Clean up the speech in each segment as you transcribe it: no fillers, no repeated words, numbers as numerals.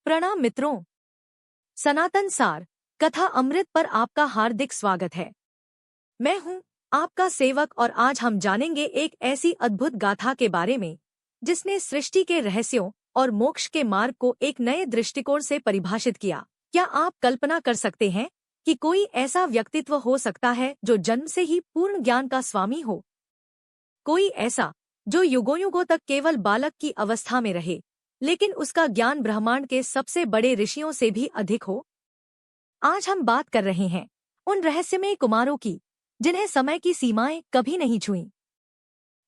प्रणाम मित्रों, सनातन सार कथा अमृत पर आपका हार्दिक स्वागत है। मैं हूं आपका सेवक और आज हम जानेंगे एक ऐसी अद्भुत गाथा के बारे में जिसने सृष्टि के रहस्यों और मोक्ष के मार्ग को एक नए दृष्टिकोण से परिभाषित किया। क्या आप कल्पना कर सकते हैं कि कोई ऐसा व्यक्तित्व हो सकता है जो जन्म से ही पूर्ण ज्ञान का स्वामी हो? कोई ऐसा जो युगों युगों तक केवल बालक की अवस्था में रहे, लेकिन उसका ज्ञान ब्रह्मांड के सबसे बड़े ऋषियों से भी अधिक हो। आज हम बात कर रहे हैं उन रहस्यमय कुमारों की जिन्हें समय की सीमाएं कभी नहीं छुईं।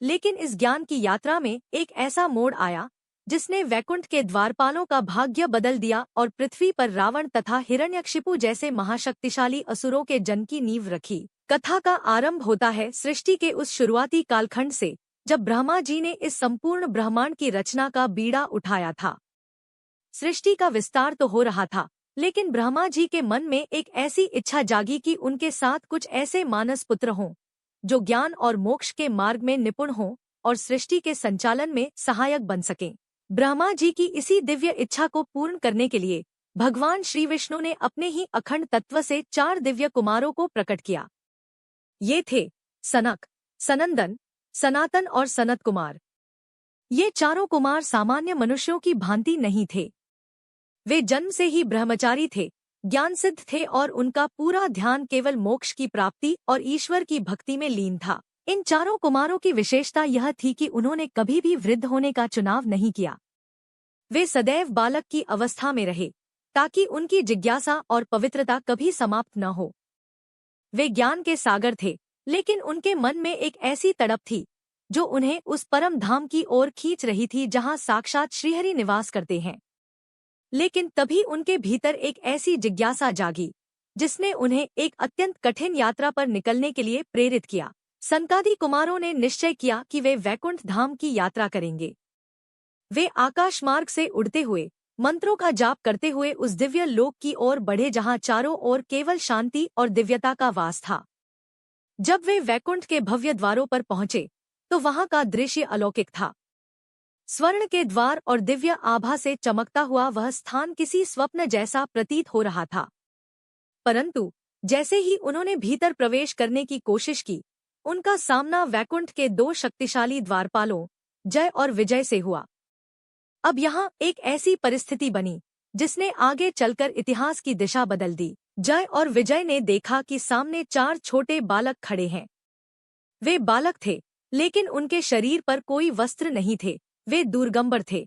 लेकिन इस ज्ञान की यात्रा में एक ऐसा मोड़ आया जिसने वैकुंठ के द्वारपालों का भाग्य बदल दिया और पृथ्वी पर रावण तथा हिरण्यकशिपु जैसे महाशक्तिशाली असुरों के जन्म की नींव रखी। कथा का आरंभ होता है सृष्टि के उस शुरुआती कालखंड से जब ब्रह्मा जी ने इस संपूर्ण ब्रह्मांड की रचना का बीड़ा उठाया था। सृष्टि का विस्तार तो हो रहा था, लेकिन ब्रह्मा जी के मन में एक ऐसी इच्छा जागी कि उनके साथ कुछ ऐसे मानस पुत्र हों जो ज्ञान और मोक्ष के मार्ग में निपुण हों और सृष्टि के संचालन में सहायक बन सकें। ब्रह्मा जी की इसी दिव्य इच्छा को पूर्ण करने के लिए भगवान श्री विष्णु ने अपने ही अखंड तत्व से 4 दिव्य कुमारों को प्रकट किया। ये थे सनक, सनंदन, सनातन और सनत कुमार। ये चारों कुमार सामान्य मनुष्यों की भांति नहीं थे। वे जन्म से ही ब्रह्मचारी थे, ज्ञान सिद्ध थे और उनका पूरा ध्यान केवल मोक्ष की प्राप्ति और ईश्वर की भक्ति में लीन था। इन चारों कुमारों की विशेषता यह थी कि उन्होंने कभी भी वृद्ध होने का चुनाव नहीं किया। वे सदैव बालक की अवस्था में रहे ताकि उनकी जिज्ञासा और पवित्रता कभी समाप्त न हो। वे ज्ञान के सागर थे, लेकिन उनके मन में एक ऐसी तड़प थी जो उन्हें उस परम धाम की ओर खींच रही थी जहां साक्षात श्रीहरि निवास करते हैं। लेकिन तभी उनके भीतर एक ऐसी जिज्ञासा जागी जिसने उन्हें एक अत्यंत कठिन यात्रा पर निकलने के लिए प्रेरित किया। सनकादि कुमारों ने निश्चय किया कि वे वैकुंठ धाम की यात्रा करेंगे। वे आकाश मार्ग से उड़ते हुए, मंत्रों का जाप करते हुए उस दिव्य लोक की ओर बढ़े जहां चारों ओर केवल शांति और दिव्यता का वास था। जब वे वैकुंठ के भव्य द्वारों पर पहुंचे तो वहां का दृश्य अलौकिक था। स्वर्ण के द्वार और दिव्य आभा से चमकता हुआ वह स्थान किसी स्वप्न जैसा प्रतीत हो रहा था। परंतु जैसे ही उन्होंने भीतर प्रवेश करने की कोशिश की, उनका सामना वैकुंठ के 2 शक्तिशाली द्वारपालों जय और विजय से हुआ। अब यहाँ एक ऐसी परिस्थिति बनी जिसने आगे चलकर इतिहास की दिशा बदल दी। जय और विजय ने देखा कि सामने 4 छोटे बालक खड़े हैं। वे बालक थे, लेकिन उनके शरीर पर कोई वस्त्र नहीं थे। वे दूरगंबर थे।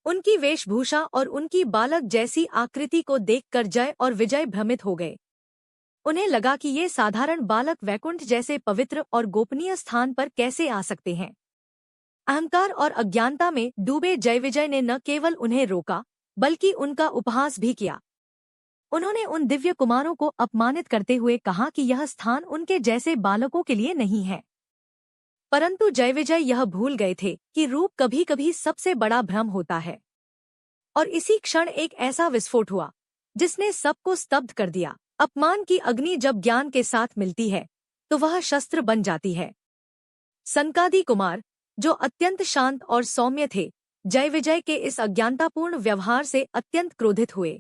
उनकी वेशभूषा और उनकी बालक जैसी आकृति को देखकर जय और विजय भ्रमित हो गए। उन्हें लगा कि ये साधारण बालक वैकुंठ जैसे पवित्र और गोपनीय स्थान पर कैसे आ सकते हैं। अहंकार और अज्ञानता में डूबे जय विजय ने न केवल उन्हें रोका, बल्कि उनका उपहास भी किया। उन्होंने उन दिव्य कुमारों को अपमानित करते हुए कहा कि यह स्थान उनके जैसे बालकों के लिए नहीं है। परंतु जय विजय यह भूल गए थे कि रूप कभी कभी सबसे बड़ा भ्रम होता है। और इसी क्षण एक ऐसा विस्फोट हुआ जिसने सबको स्तब्ध कर दिया। अपमान की अग्नि जब ज्ञान के साथ मिलती है तो वह शस्त्र बन जाती है। सनकादि कुमार, जो अत्यंत शांत और सौम्य थे, जय विजय के इस अज्ञानतापूर्ण व्यवहार से अत्यंत क्रोधित हुए।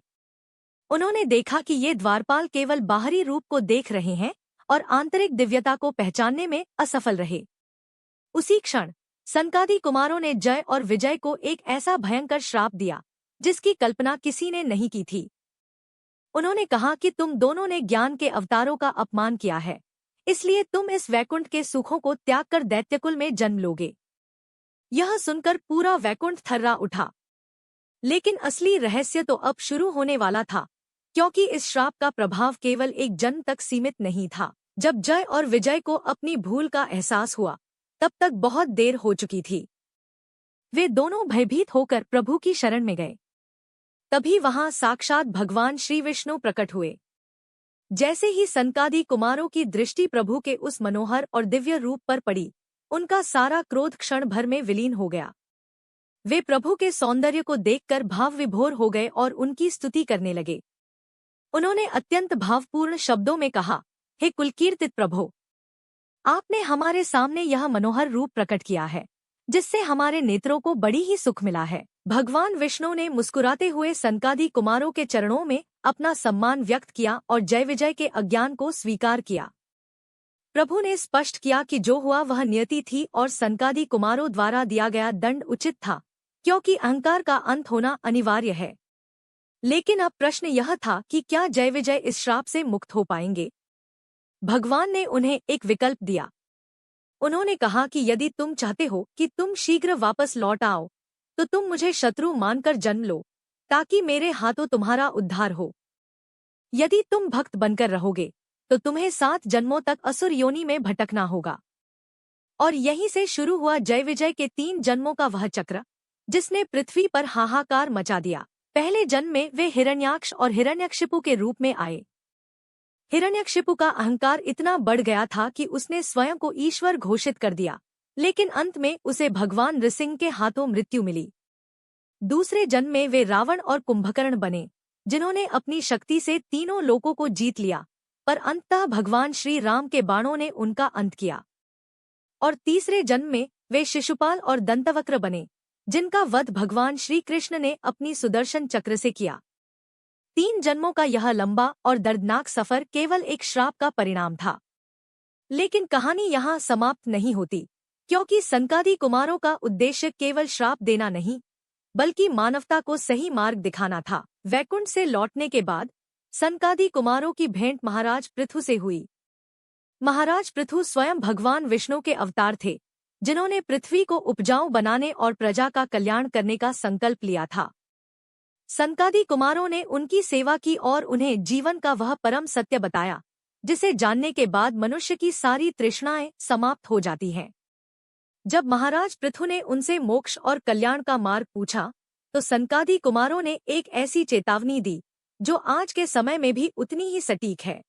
उन्होंने देखा कि ये द्वारपाल केवल बाहरी रूप को देख रहे हैं और आंतरिक दिव्यता को पहचानने में असफल रहे। उसी क्षण सनकादि कुमारों ने जय और विजय को एक ऐसा भयंकर श्राप दिया जिसकी कल्पना किसी ने नहीं की थी। उन्होंने कहा कि तुम दोनों ने ज्ञान के अवतारों का अपमान किया है, इसलिए तुम इस वैकुंठ के सुखों को त्याग कर दैत्यकुल में जन्म लोगे। यह सुनकर पूरा वैकुंठ थर्रा उठा। लेकिन असली रहस्य तो अब शुरू होने वाला था, क्योंकि इस श्राप का प्रभाव केवल एक जन्म तक सीमित नहीं था। जब जय और विजय को अपनी भूल का एहसास हुआ, तब तक बहुत देर हो चुकी थी। वे दोनों भयभीत होकर प्रभु की शरण में गए। तभी वहां साक्षात भगवान श्री विष्णु प्रकट हुए। जैसे ही सनकादि कुमारों की दृष्टि प्रभु के उस मनोहर और दिव्य रूप पर पड़ी, उनका सारा क्रोध क्षण भर में विलीन हो गया। वे प्रभु के सौंदर्य को देखकर भाव विभोर हो गए और उनकी स्तुति करने लगे। उन्होंने अत्यंत भावपूर्ण शब्दों में कहा, हे कुलकीर्तित प्रभो, आपने हमारे सामने यह मनोहर रूप प्रकट किया है जिससे हमारे नेत्रों को बड़ी ही सुख मिला है। भगवान विष्णु ने मुस्कुराते हुए सनकादि कुमारों के चरणों में अपना सम्मान व्यक्त किया और जय विजय के अज्ञान को स्वीकार किया। प्रभु ने स्पष्ट किया कि जो हुआ वह नियति थी और सनकादि कुमारों द्वारा दिया गया दंड उचित था, क्योंकि अहंकार का अंत होना अनिवार्य है। लेकिन अब प्रश्न यह था कि क्या जय विजय इस श्राप से मुक्त हो पाएंगे? भगवान ने उन्हें एक विकल्प दिया। उन्होंने कहा कि यदि तुम चाहते हो कि तुम शीघ्र वापस लौट आओ, तो तुम मुझे शत्रु मानकर जन्म लो, ताकि मेरे हाथों तुम्हारा उद्धार हो। यदि तुम भक्त बनकर रहोगे तो तुम्हें 7 जन्मों तक असुर योनि में भटकना होगा। और यहीं से शुरू हुआ जय विजय के 3 जन्मों का वह चक्र, जिसने पृथ्वी पर हाहाकार मचा दिया। पहले जन्म में वे हिरण्याक्ष और हिरण्यकशिपु के रूप में आए। हिरण्यकशिपु का अहंकार इतना बढ़ गया था कि उसने स्वयं को ईश्वर घोषित कर दिया, लेकिन अंत में उसे भगवान नृसिंह के हाथों मृत्यु मिली। दूसरे जन्म में वे रावण और कुंभकर्ण बने, जिन्होंने अपनी शक्ति से तीनों लोकों को जीत लिया, पर अंततः भगवान श्री राम के बाणों ने उनका अंत किया। और तीसरे जन्म में वे शिशुपाल और दंतवक्र बने, जिनका वध भगवान श्री कृष्ण ने अपनी सुदर्शन चक्र से किया। 3 जन्मों का यह लंबा और दर्दनाक सफर केवल एक श्राप का परिणाम था। लेकिन कहानी यहाँ समाप्त नहीं होती, क्योंकि सनकादि कुमारों का उद्देश्य केवल श्राप देना नहीं, बल्कि मानवता को सही मार्ग दिखाना था। वैकुंठ से लौटने के बाद सनकादि कुमारों की भेंट महाराज पृथु से हुई। महाराज पृथु स्वयं भगवान विष्णु के अवतार थे, जिन्होंने पृथ्वी को उपजाऊ बनाने और प्रजा का कल्याण करने का संकल्प लिया था। सनकादि कुमारों ने उनकी सेवा की और उन्हें जीवन का वह परम सत्य बताया, जिसे जानने के बाद मनुष्य की सारी तृष्णाएं समाप्त हो जाती हैं। जब महाराज पृथु ने उनसे मोक्ष और कल्याण का मार्ग पूछा, तो सनकादि कुमारों ने एक ऐसी चेतावनी दी, जो आज के समय में भी उतनी ही सटीक है।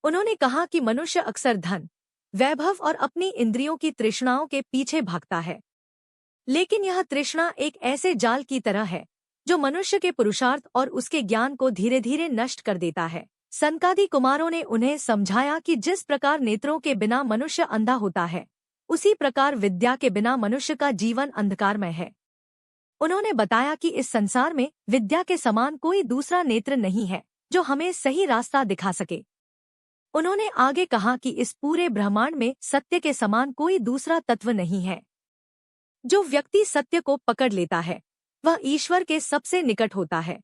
उन्होंने कहा कि मनुष्य अक्सर धन, वैभव और अपनी इंद्रियों की तृष्णाओं के पीछे भागता है, लेकिन यह तृष्णा एक ऐसे जाल की तरह है जो मनुष्य के पुरुषार्थ और उसके ज्ञान को धीरे धीरे नष्ट कर देता है। सनकादि कुमारों ने उन्हें समझाया कि जिस प्रकार नेत्रों के बिना मनुष्य अंधा होता है, उसी प्रकार विद्या के बिना मनुष्य का जीवन अंधकारमय है। उन्होंने बताया कि इस संसार में विद्या के समान कोई दूसरा नेत्र नहीं है जो हमें सही रास्ता दिखा सके। उन्होंने आगे कहा कि इस पूरे ब्रह्मांड में सत्य के समान कोई दूसरा तत्व नहीं है। जो व्यक्ति सत्य को पकड़ लेता है, वह ईश्वर के सबसे निकट होता है।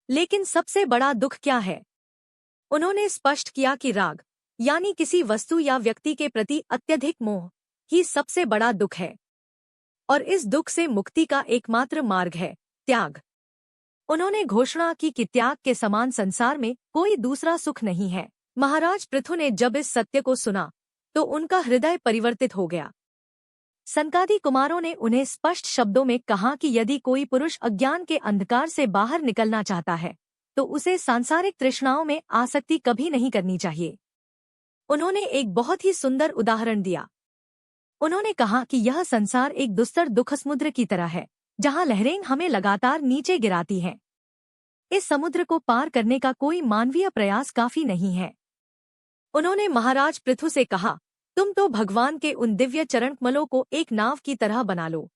लेकिन सबसे बड़ा दुख क्या है? उन्होंने स्पष्ट किया कि राग, यानी किसी वस्तु या व्यक्ति के प्रति अत्यधिक मोह, ही सबसे बड़ा दुख है। और इस दुख से मुक्ति का एकमात्र मार्ग है त्याग। उन्होंने घोषणा की कि त्याग के समान संसार में कोई दूसरा सुख नहीं है। महाराज पृथु ने जब इस सत्य को सुना, तो उनका हृदय परिवर्तित हो गया। सनकादि कुमारों ने उन्हें स्पष्ट शब्दों में कहा कि यदि कोई पुरुष अज्ञान के अंधकार से बाहर निकलना चाहता है, तो उसे सांसारिक तृष्णाओं में आसक्ति कभी नहीं करनी चाहिए। उन्होंने एक बहुत ही सुंदर उदाहरण दिया। उन्होंने कहा कि यह संसार एक दुस्तर दुख समुद्र की तरह है, जहां लहरें हमें लगातार नीचे गिराती हैं। इस समुद्र को पार करने का कोई मानवीय प्रयास काफी नहीं है। उन्होंने महाराज पृथु से कहा, तुम तो भगवान के उन दिव्य चरण कमलों को एक नाव की तरह बना लो।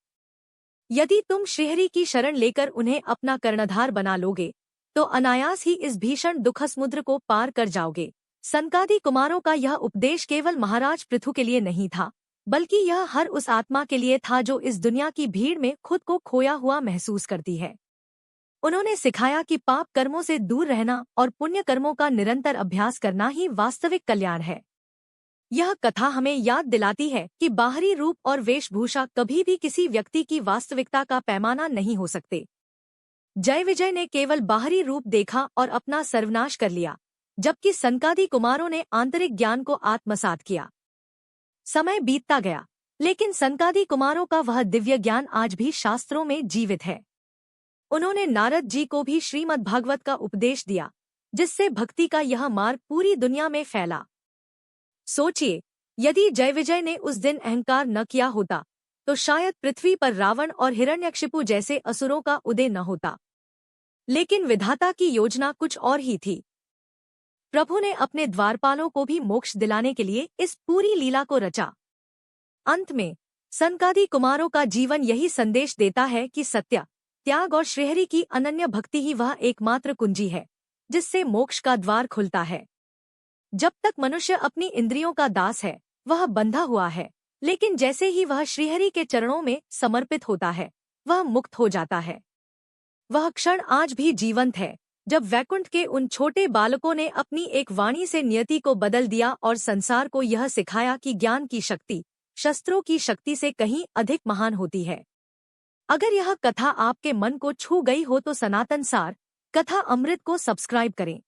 यदि तुम श्रीहरि की शरण लेकर उन्हें अपना कर्णधार बना लोगे, तो अनायास ही इस भीषण दुख समुद्र को पार कर जाओगे। सनकादि कुमारों का यह उपदेश केवल महाराज पृथु के लिए नहीं था, बल्कि यह हर उस आत्मा के लिए था जो इस दुनिया की भीड़ में खुद को खोया हुआ महसूस करती है। उन्होंने सिखाया कि पाप कर्मों से दूर रहना और पुण्य कर्मों का निरंतर अभ्यास करना ही वास्तविक कल्याण है। यह कथा हमें याद दिलाती है कि बाहरी रूप और वेशभूषा कभी भी किसी व्यक्ति की वास्तविकता का पैमाना नहीं हो सकते। जय विजय ने केवल बाहरी रूप देखा और अपना सर्वनाश कर लिया, जबकि सनकादि कुमारों ने आंतरिक ज्ञान को आत्मसात किया। समय बीतता गया, लेकिन सनकादि कुमारों का वह दिव्य ज्ञान आज भी शास्त्रों में जीवित है। उन्होंने नारद जी को भी श्रीमद् भागवत का उपदेश दिया, जिससे भक्ति का यह मार्ग पूरी दुनिया में फैला। सोचिए, यदि जय विजय ने उस दिन अहंकार न किया होता, तो शायद पृथ्वी पर रावण और हिरण्यकशिपु जैसे असुरों का उदय न होता। लेकिन विधाता की योजना कुछ और ही थी। प्रभु ने अपने द्वारपालों को भी मोक्ष दिलाने के लिए इस पूरी लीला को रचा। अंत में सनकादि कुमारों का जीवन यही संदेश देता है कि सत्य, त्याग और श्रीहरि की अनन्य भक्ति ही वह एकमात्र कुंजी है जिससे मोक्ष का द्वार खुलता है। जब तक मनुष्य अपनी इंद्रियों का दास है वह बंधा हुआ है, लेकिन जैसे ही वह श्रीहरि के चरणों में समर्पित होता है वह मुक्त हो जाता है। वह क्षण आज भी जीवंत है जब वैकुंठ के उन छोटे बालकों ने अपनी एक वाणी से नियति को बदल दिया और संसार को यह सिखाया कि ज्ञान की शक्ति शस्त्रों की शक्ति से कहीं अधिक महान होती है। अगर यह कथा आपके मन को छू गई हो तो सनातन सार कथा अमृत को सब्सक्राइब करें।